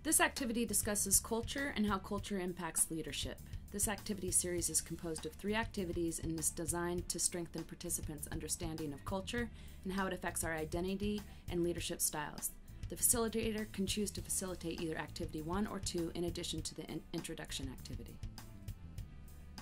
This activity discusses culture and how culture impacts leadership. This activity series is composed of 3 activities and is designed to strengthen participants' understanding of culture and how it affects our identity and leadership styles. The facilitator can choose to facilitate either activity 1 or 2 in addition to the introduction activity.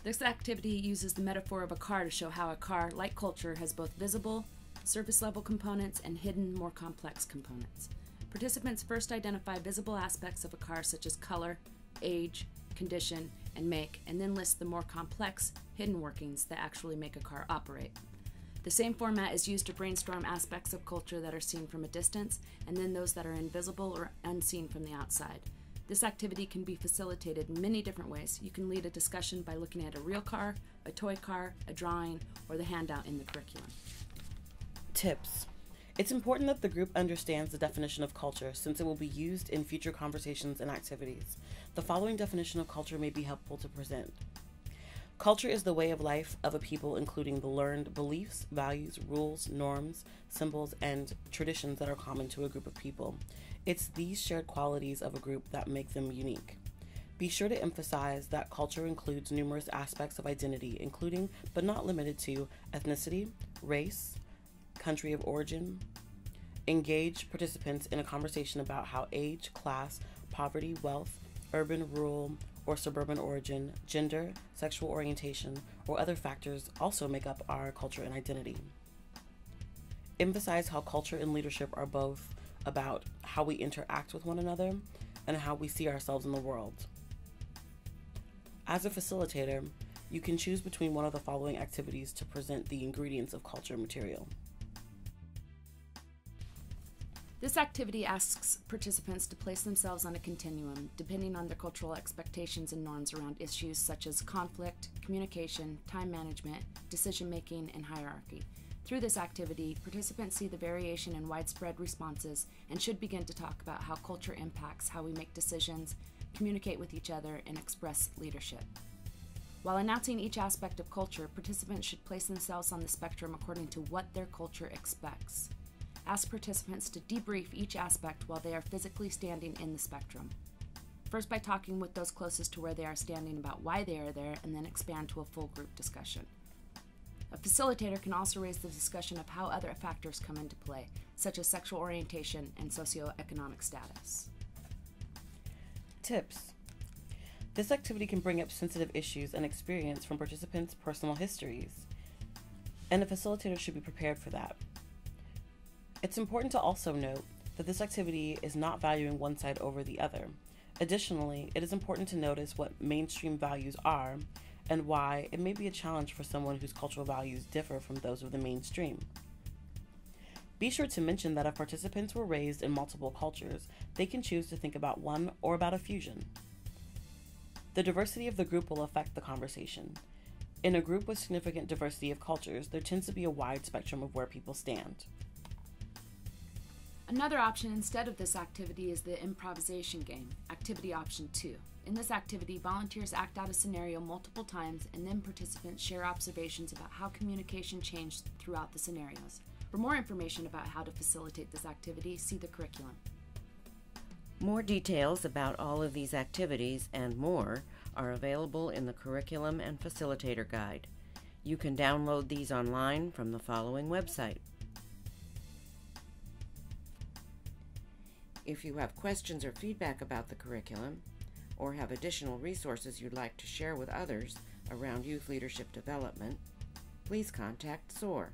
This activity uses the metaphor of a car to show how a car, like culture, has both visible, surface-level components and hidden, more complex components. Participants first identify visible aspects of a car such as color, age, condition, and make, and then list the more complex, hidden workings that actually make a car operate. The same format is used to brainstorm aspects of culture that are seen from a distance, and then those that are invisible or unseen from the outside. This activity can be facilitated in many different ways. You can lead a discussion by looking at a real car, a toy car, a drawing, or the handout in the curriculum. Tips. It's important that the group understands the definition of culture since it will be used in future conversations and activities. The following definition of culture may be helpful to present. Culture is the way of life of a people, including the learned beliefs, values, rules, norms, symbols, and traditions that are common to a group of people. It's these shared qualities of a group that make them unique. Be sure to emphasize that culture includes numerous aspects of identity, including, but not limited to, ethnicity, race, country of origin. Engage participants in a conversation about how age, class, poverty, wealth, urban, rural, or suburban origin, gender, sexual orientation, or other factors also make up our culture and identity. Emphasize how culture and leadership are both about how we interact with one another and how we see ourselves in the world. As a facilitator, you can choose between one of the following activities to present the ingredients of culture material. This activity asks participants to place themselves on a continuum, depending on their cultural expectations and norms around issues such as conflict, communication, time management, decision-making, and hierarchy. Through this activity, participants see the variation in widespread responses and should begin to talk about how culture impacts how we make decisions, communicate with each other, and express leadership. While announcing each aspect of culture, participants should place themselves on the spectrum according to what their culture expects. Ask participants to debrief each aspect while they are physically standing in the spectrum. First by talking with those closest to where they are standing about why they are there, and then expand to a full group discussion. A facilitator can also raise the discussion of how other factors come into play, such as sexual orientation and socioeconomic status. Tips. This activity can bring up sensitive issues and experience from participants' personal histories, and a facilitator should be prepared for that. It's important to also note that this activity is not valuing one side over the other. Additionally, it is important to notice what mainstream values are and why it may be a challenge for someone whose cultural values differ from those of the mainstream. Be sure to mention that if participants were raised in multiple cultures, they can choose to think about one or about a fusion. The diversity of the group will affect the conversation. In a group with significant diversity of cultures, there tends to be a wide spectrum of where people stand. Another option instead of this activity is the improvisation game, activity option 2. In this activity, volunteers act out a scenario multiple times and then participants share observations about how communication changed throughout the scenarios. For more information about how to facilitate this activity, see the curriculum. More details about all of these activities and more are available in the Curriculum and Facilitator Guide. You can download these online from the following website. If you have questions or feedback about the curriculum, or have additional resources you'd like to share with others around youth leadership development, please contact SOAR.